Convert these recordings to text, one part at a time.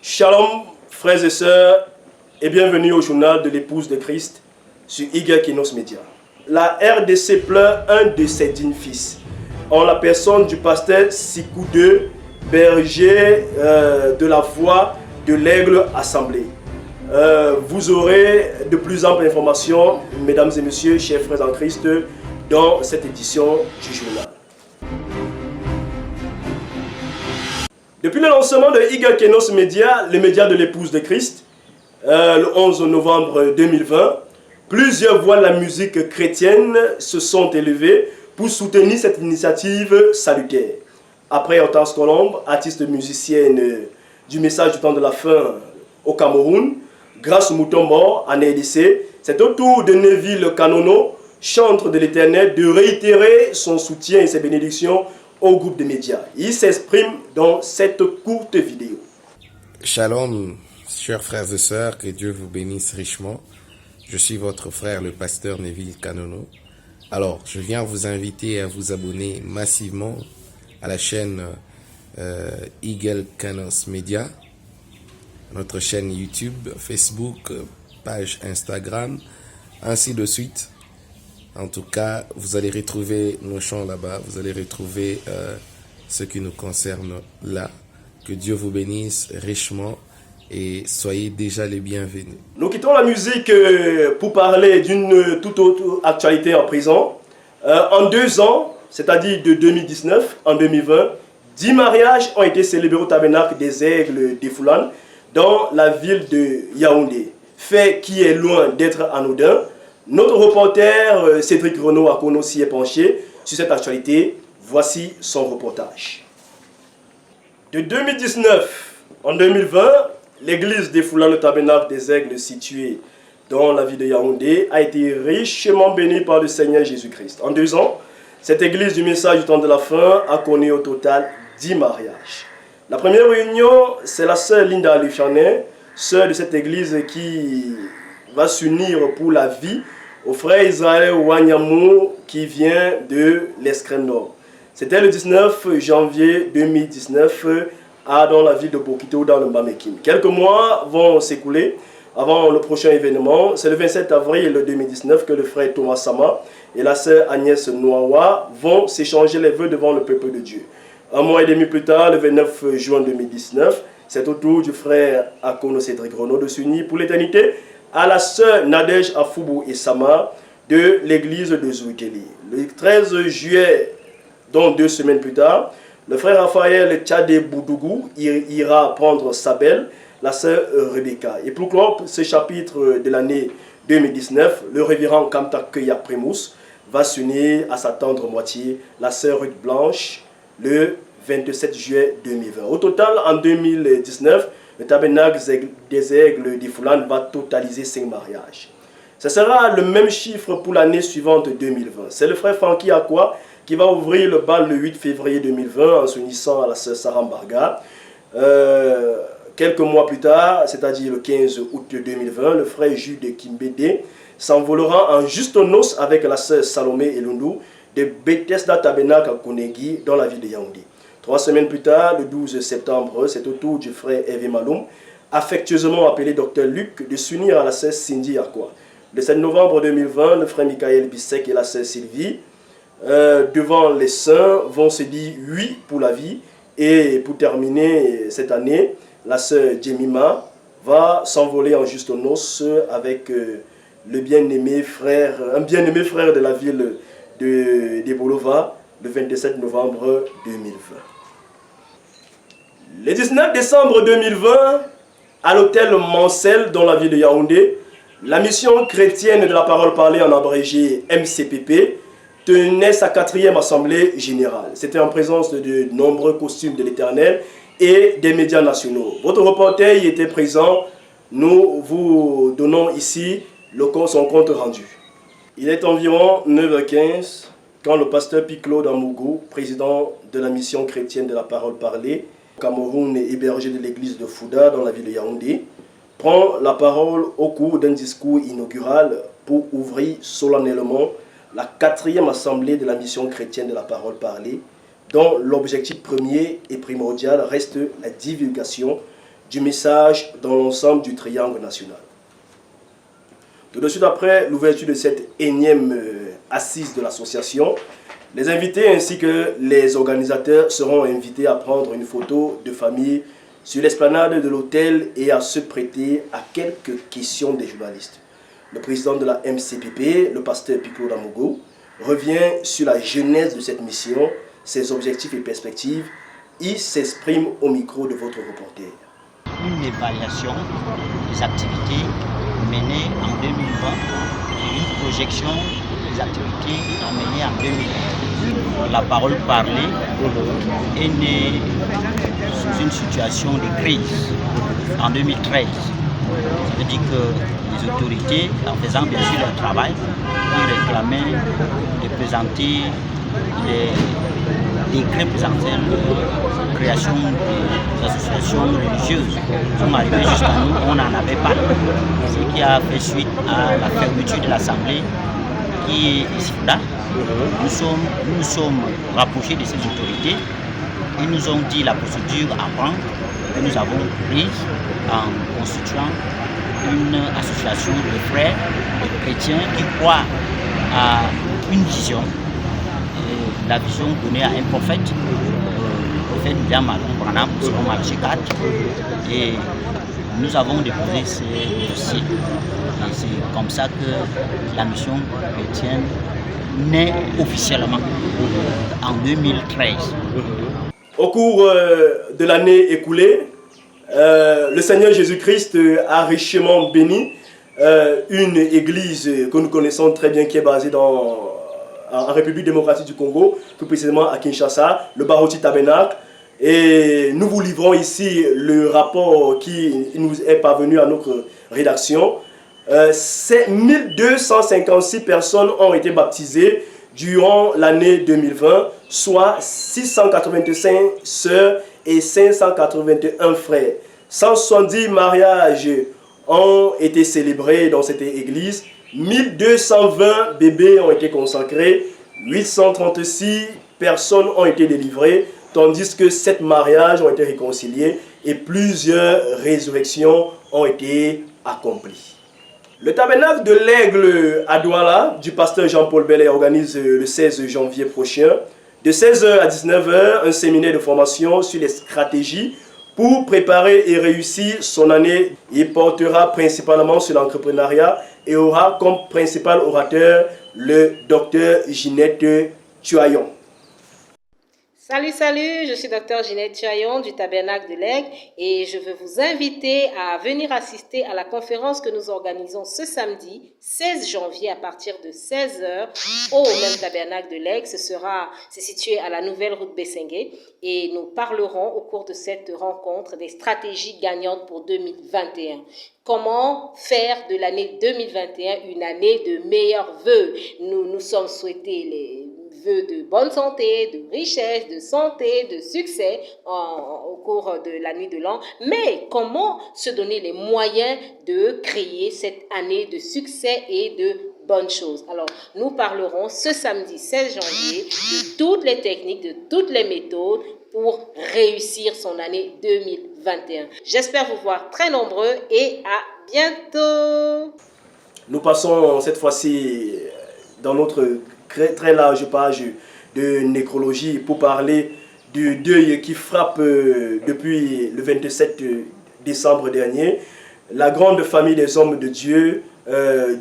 Shalom, frères et sœurs, et bienvenue au journal de l'épouse de Christ sur Eagle Kenos Media. La RDC pleure un de ses dignes fils, en la personne du pasteur Sikou II, berger de la voix de l'Aigle Assemblée. Vous aurez de plus amples informations, mesdames et messieurs, chers frères en Christ, dans cette édition du journal. Depuis le lancement de Eagle Kenos Media, le média de l'épouse de Christ, le 11 novembre 2020, plusieurs voix de la musique chrétienne se sont élevées pour soutenir cette initiative salutaire. Après Hortense Colombe, artiste musicienne du message du temps de la fin au Cameroun, Grâce Mutombo en RDC, c'est au tour de Neville Kanono, chantre de l'Éternel, de réitérer son soutien et ses bénédictions au groupe de médias. Il s'exprime dans cette courte vidéo. Shalom, chers frères et sœurs, que Dieu vous bénisse richement. Je suis votre frère, le pasteur Neville Kanono. Alors, je viens vous inviter à vous abonner massivement à la chaîne Eagle Kenos Media, notre chaîne YouTube, Facebook, page Instagram, ainsi de suite. En tout cas, vous allez retrouver nos chants là-bas, vous allez retrouver ce qui nous concerne là. Que Dieu vous bénisse richement et soyez déjà les bienvenus. Nous quittons la musique pour parler d'une toute autre actualité en prison. En 2 ans, c'est-à-dire de 2019 en 2020, 10 mariages ont été célébrés au tabernacle des Aigles des Foulanes dans la ville de Yaoundé. Fait qui est loin d'être anodin. Notre reporter Cédric Renaud Akono s'y est penché sur cette actualité. Voici son reportage. De 2019 en 2020, l'église des Foulanes, le tabernacle des Aigles situé dans la ville de Yaoundé, a été richement bénie par le Seigneur Jésus-Christ. En 2 ans, cette église du message du temps de la fin a connu au total 10 mariages. La première réunion, c'est la sœur Linda Aluchanet, sœur de cette église qui va s'unir pour la vie au frère Israël Wanyamou qui vient de l'Escrème Nord. C'était le 19 janvier 2019 dans la ville de Bokito dans le Mamekim. Quelques mois vont s'écouler avant le prochain événement. C'est le 27 avril 2019 que le frère Thomas Sama et la sœur Agnès Nouawa vont s'échanger les vœux devant le peuple de Dieu. 1 mois et demi plus tard, le 29 juin 2019, c'est au tour du frère Akono Cédric Renaud de s'unir pour l'éternité à la sœur Nadège Afoubou et Sama de l'église de Zouikeli. Le 13 juillet, donc 2 semaines plus tard, le frère Raphaël Tchadé Boudougou ira prendre sa belle, la sœur Rebecca. Et pour clore ce chapitre de l'année 2019, le révérend Kamtakeya Primus va s'unir à sa tendre moitié, la sœur Ruth Blanche, le 27 juillet 2020. Au total, en 2019, le tabernacle des Aigles des Foulanes va totaliser 5 mariages. Ce sera le même chiffre pour l'année suivante 2020. C'est le frère Francky Akwa qui va ouvrir le bal le 8 février 2020 en s'unissant à la sœur Sarah Mbarga. Quelques mois plus tard, c'est-à-dire le 15 août 2020, le frère Jude Kimbede s'envolera en juste noces avec la sœur Salomé Elundou de Bethesda Tabernacle à Konegi dans la ville de Yaoundé. 3 semaines plus tard, le 12 septembre, c'est au tour du frère Hervé Maloum, affectueusement appelé Dr Luc, de s'unir à la sœur Cindy Akwa. Le 7 novembre 2020, le frère Michael Bissek et la sœur Sylvie, devant les saints, vont se dire oui pour la vie. Et pour terminer cette année, la sœur Jemima va s'envoler en juste noces avec le bien-aimé frère, un bien-aimé frère de la ville de Bolova, le 27 novembre 2020. Le 19 décembre 2020, à l'hôtel Mancel dans la ville de Yaoundé, la mission chrétienne de la parole parlée en abrégé MCPP tenait sa 4e assemblée générale. C'était en présence de nombreux costumes de l'Éternel et des médias nationaux. Votre reporter y était présent. Nous vous donnons ici son compte rendu. Il est environ 9h15 quand le pasteur Piclo Damougou, président de la mission chrétienne de la parole parlée, au Cameroun et hébergé de l'église de Fouda dans la ville de Yaoundé, prend la parole au cours d'un discours inaugural pour ouvrir solennellement la 4e assemblée de la mission chrétienne de la parole parlée, dont l'objectif premier et primordial reste la divulgation du message dans l'ensemble du triangle national. Tout de suite après l'ouverture de cette énième assise de l'association, les invités ainsi que les organisateurs seront invités à prendre une photo de famille sur l'esplanade de l'hôtel et à se prêter à quelques questions des journalistes. Le président de la MCPP, le pasteur Piccolo Damogo, revient sur la genèse de cette mission, ses objectifs et perspectives. Il s'exprime au micro de votre reporter. Une évaluation des activités menées en 2020 et une projection des activités menées en 2020. La parole parlée est née sous une situation de crise en 2013. Ça veut dire que les autorités, en faisant bien sûr leur travail, ils réclamaient de présenter les décrets présentant la création des associations religieuses. Ils sont arrivés jusqu'à nous, on n'en avait pas. Ce qui a fait suite à la fermeture de l'Assemblée qui est ici là. Nous nous sommes rapprochés de ces autorités. Ils nous ont dit la procédure à prendre que nous avons prise en constituant une association de frères, de chrétiens qui croient à une vision, la vision donnée à un prophète, le prophète William Branham, selon Malachie 4. Et nous avons déposé ces dossiers. Et c'est comme ça que la mission chrétienne naît officiellement en 2013. Au cours de l'année écoulée, le Seigneur Jésus-Christ a richement béni une église que nous connaissons très bien qui est basée en République démocratique du Congo, plus précisément à Kinshasa, le Baroti Tabernacle. Et nous vous livrons ici le rapport qui nous est parvenu à notre rédaction. 1256 personnes ont été baptisées durant l'année 2020, soit 685 sœurs et 581 frères. 170 mariages ont été célébrés dans cette église. 1220 bébés ont été consacrés. 836 personnes ont été délivrées, tandis que 7 mariages ont été réconciliés et plusieurs résurrections ont été accomplies. Le tabernacle de l'Aigle à Douala du pasteur Jean-Paul Bellet organise le 16 janvier prochain, de 16h à 19h, un séminaire de formation sur les stratégies pour préparer et réussir son année. Il portera principalement sur l'entrepreneuriat et aura comme principal orateur le docteur Ginette Tuayon. Salut, je suis Dr Ginette Tuayon du Tabernacle de l'Aigle et je veux vous inviter à venir assister à la conférence que nous organisons ce samedi 16 janvier à partir de 16h au même Tabernacle de l'Aigle. C'est situé à la nouvelle route Bessengue et nous parlerons au cours de cette rencontre des stratégies gagnantes pour 2021. Comment faire de l'année 2021 une année de meilleurs vœux? Nous sommes souhaités les vœux de bonne santé, de richesse, de santé, de succès au cours de la nuit de l'an. Mais comment se donner les moyens de créer cette année de succès et de bonnes choses? Alors, nous parlerons ce samedi 16 janvier de toutes les techniques, de toutes les méthodes pour réussir son année 2021. J'espère vous voir très nombreux et à bientôt. Nous passons cette fois-ci dans notre très large page de nécrologie pour parler du deuil qui frappe depuis le 27 décembre dernier la grande famille des hommes de Dieu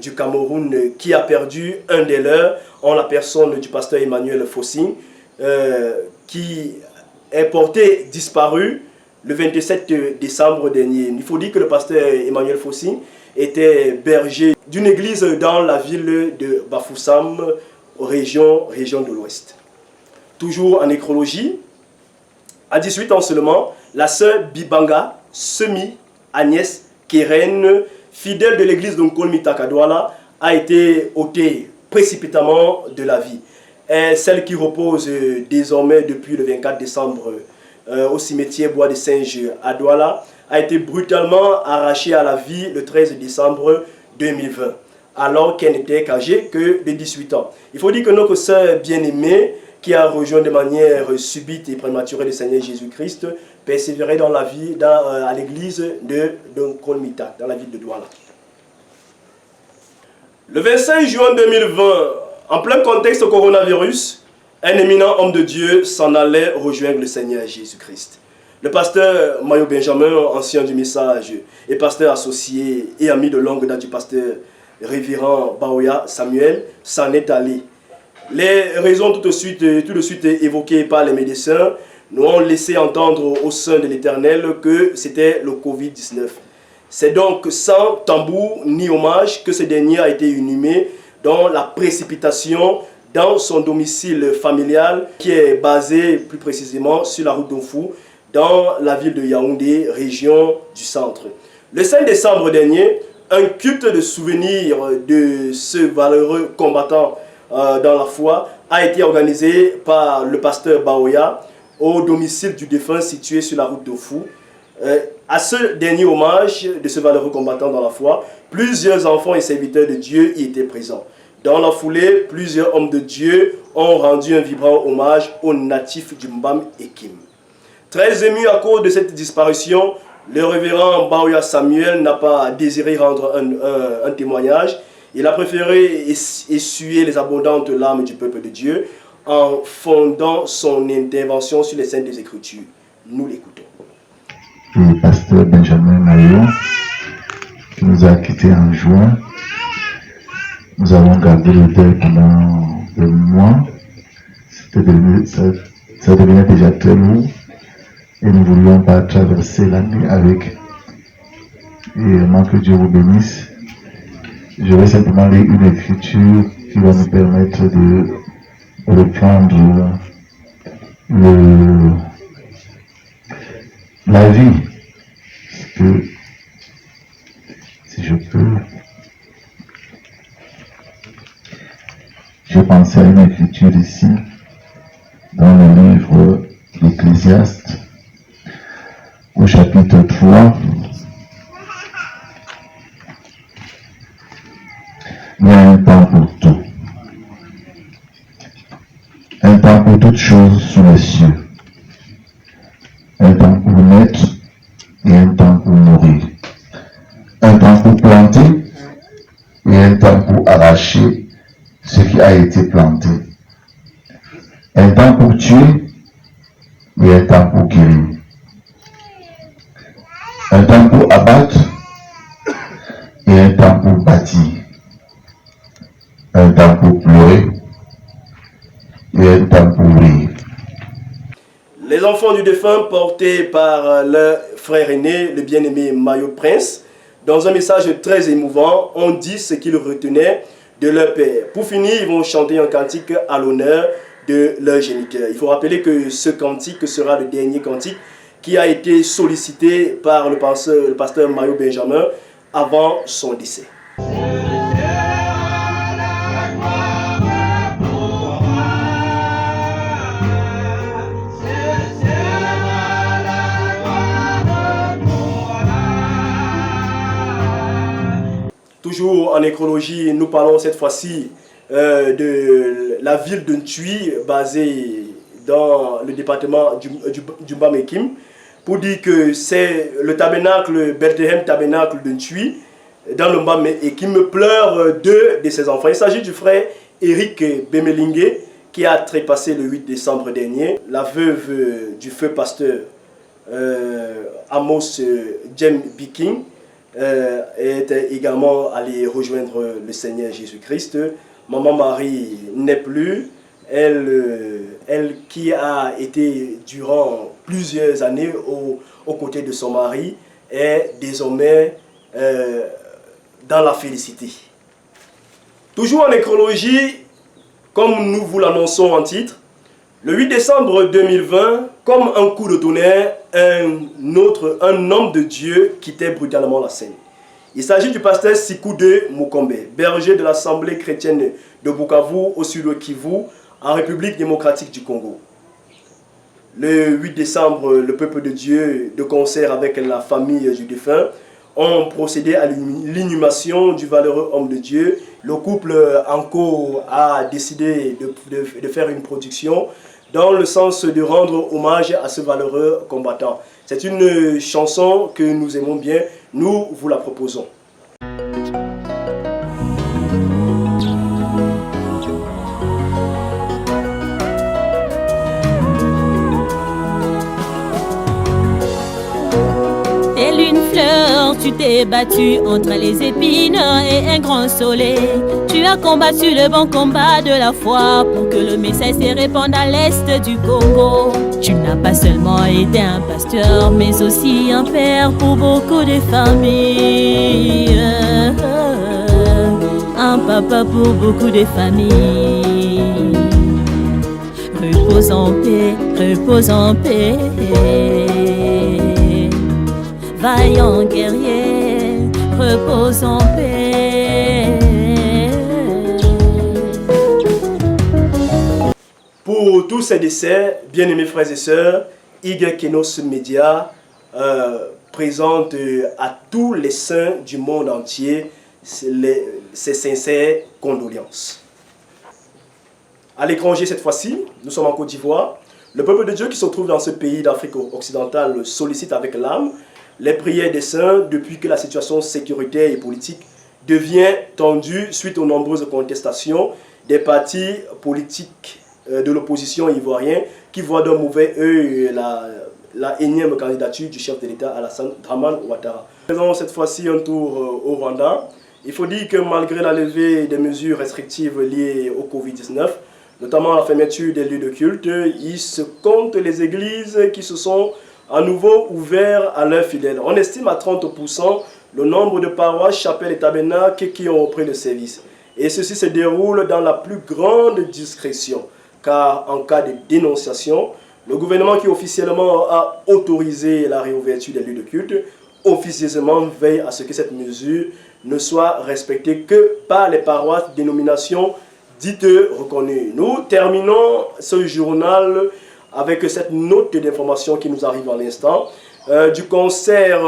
du Cameroun qui a perdu un des leurs en la personne du pasteur Emmanuel Fossing qui est porté disparu le 27 décembre dernier. Il faut dire que le pasteur Emmanuel Fossing était berger d'une église dans la ville de Bafoussam, région de l'Ouest. Toujours en nécrologie, à 18 ans seulement, la sœur Bibanga Semi Agnès Keren, fidèle de l'église de Nkolmitaka Douala, a été ôtée précipitamment de la vie. Et celle qui repose désormais depuis le 24 décembre au cimetière Bois des Singes à Douala a été brutalement arrachée à la vie le 13 décembre 2020. Alors qu'elle n'était âgée que de 18 ans. Il faut dire que notre sœur bien-aimée qui a rejoint de manière subite et prématurée le Seigneur Jésus-Christ, persévérait dans la vie, à l'église de Nkolmita, dans la ville de Douala. Le 25 juin 2020, en plein contexte coronavirus, un éminent homme de Dieu s'en allait rejoindre le Seigneur Jésus-Christ. Le pasteur Mayo Benjamin, ancien du message et pasteur associé et ami de longue date du pasteur révérend Baoya Samuel, s'en est allé. Les raisons tout de suite évoquées par les médecins nous ont laissé entendre au sein de l'Éternel que c'était le Covid-19. C'est donc sans tambour ni hommage que ce dernier a été inhumé dans la précipitation dans son domicile familial qui est basé plus précisément sur la route d'Onfou dans la ville de Yaoundé, région du centre. Le 5 décembre dernier, un culte de souvenir de ce valeureux combattant dans la foi a été organisé par le pasteur Baoya au domicile du défunt situé sur la route d'Onfou. À ce dernier hommage de ce valeureux combattant dans la foi, plusieurs enfants et serviteurs de Dieu y étaient présents. Dans la foulée, plusieurs hommes de Dieu ont rendu un vibrant hommage aux natifs du Mbam Ekim. Très ému à cause de cette disparition, le révérend Baoya Samuel n'a pas désiré rendre un témoignage. Il a préféré essuyer les abondantes larmes du peuple de Dieu en fondant son intervention sur les Saintes Écritures. Nous l'écoutons. Le pasteur Benjamin Mayo, qui nous a quittés en juin. Nous avons gardé le deuil pendant 2 mois. Ça devenait déjà très lourd. Et nous ne voulions pas traverser l'année avec. Et vraiment que Dieu vous bénisse. Je vais simplement lire une écriture qui va nous permettre de reprendre la vie. Parce que, si je peux, je pensais à une écriture ici, dans le livre d'Ecclésiaste, au chapitre 3. Il y a un temps pour tout. Un temps pour toutes choses sous les cieux. Un temps pour naître et un temps pour mourir. Un temps pour planter et un temps pour arracher ce qui a été planté. Un temps pour tuer et un temps pour guérir. Un temps pour abattre et un temps pour bâtir. Un temps pour pleurer et un temps pour rire. Les enfants du défunt, portés par leur frère aîné, le bien-aimé Mayo Prince, dans un message très émouvant, ont dit ce qu'ils retenaient de leur père. Pour finir, ils vont chanter un cantique à l'honneur de leur géniteur. Il faut rappeler que ce cantique sera le dernier cantique qui a été sollicité par le pasteur Mayo Benjamin avant son décès. Toujours en nécrologie, nous parlons cette fois-ci de la ville de Ntui, basée dans le département du Mbam-Ekim, pour dire que c'est le tabernacle, Bethléem tabernacle de Ntui, dans le Mbam-Ekim, pleure 2 de ses enfants. Il s'agit du frère Eric Bemelingue, qui a trépassé le 8 décembre dernier. La veuve du feu pasteur Amos Jem Biking est également allée rejoindre le Seigneur Jésus-Christ. Maman Marie n'est plus, elle qui a été durant plusieurs années aux côtés de son mari, est désormais dans la félicité. Toujours en nécrologie, comme nous vous l'annonçons en titre, le 8 décembre 2020, comme un coup de tonnerre, un homme de Dieu quittait brutalement la scène. Il s'agit du pasteur Sikoude Mukombe, berger de l'Assemblée chrétienne de Bukavu au sud Kivu, en République démocratique du Congo. Le 8 décembre, le peuple de Dieu, de concert avec la famille du défunt, ont procédé à l'inhumation du valeureux homme de Dieu. Le couple Anko a décidé de faire une production dans le sens de rendre hommage à ce valeureux combattant. C'est une chanson que nous aimons bien, nous vous la proposons. Telle une fleur, tu t'es battu entre les épines et un grand soleil. Tu as combattu le bon combat de la foi pour que le message se répande à l'est du Congo. Tu n'as pas seulement été un pasteur, mais aussi un père pour beaucoup de familles. Un papa pour beaucoup de familles. Repose en paix, repose en paix. Vaillant guerrier, repose en paix. Pour tous ces décès, bien-aimés frères et sœurs, Ige Kenos Media présente à tous les saints du monde entier ses sincères condoléances. À l'étranger cette fois-ci, nous sommes en Côte d'Ivoire. Le peuple de Dieu qui se trouve dans ce pays d'Afrique occidentale sollicite avec l'âme les prières des saints depuis que la situation sécuritaire et politique devient tendue suite aux nombreuses contestations des partis politiques de l'opposition ivoirienne qui voient d'un mauvais œil la énième candidature du chef de l'État Alassane Dramane Ouattara. Faisons cette fois-ci un tour au Rwanda. Il faut dire que malgré la levée des mesures restrictives liées au Covid-19, notamment la fermeture des lieux de culte, il se compte les églises qui se sont à nouveau ouvertes à leurs fidèles. On estime à 30% le nombre de paroisses, chapelles et tabernacles qui ont repris le service. Et ceci se déroule dans la plus grande discrétion, car en cas de dénonciation, le gouvernement qui officiellement a autorisé la réouverture des lieux de culte, officieusement veille à ce que cette mesure ne soit respectée que par les paroisses dénominations dites reconnues. Nous terminons ce journal avec cette note d'information qui nous arrive à l'instant du concert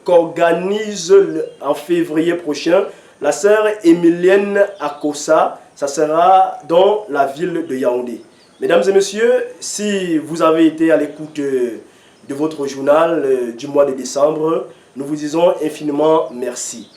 qu'organise en février prochain la sœur Emilienne Akosa. Ça sera dans la ville de Yaoundé. Mesdames et messieurs, si vous avez été à l'écoute de votre journal du mois de décembre, nous vous disons infiniment merci.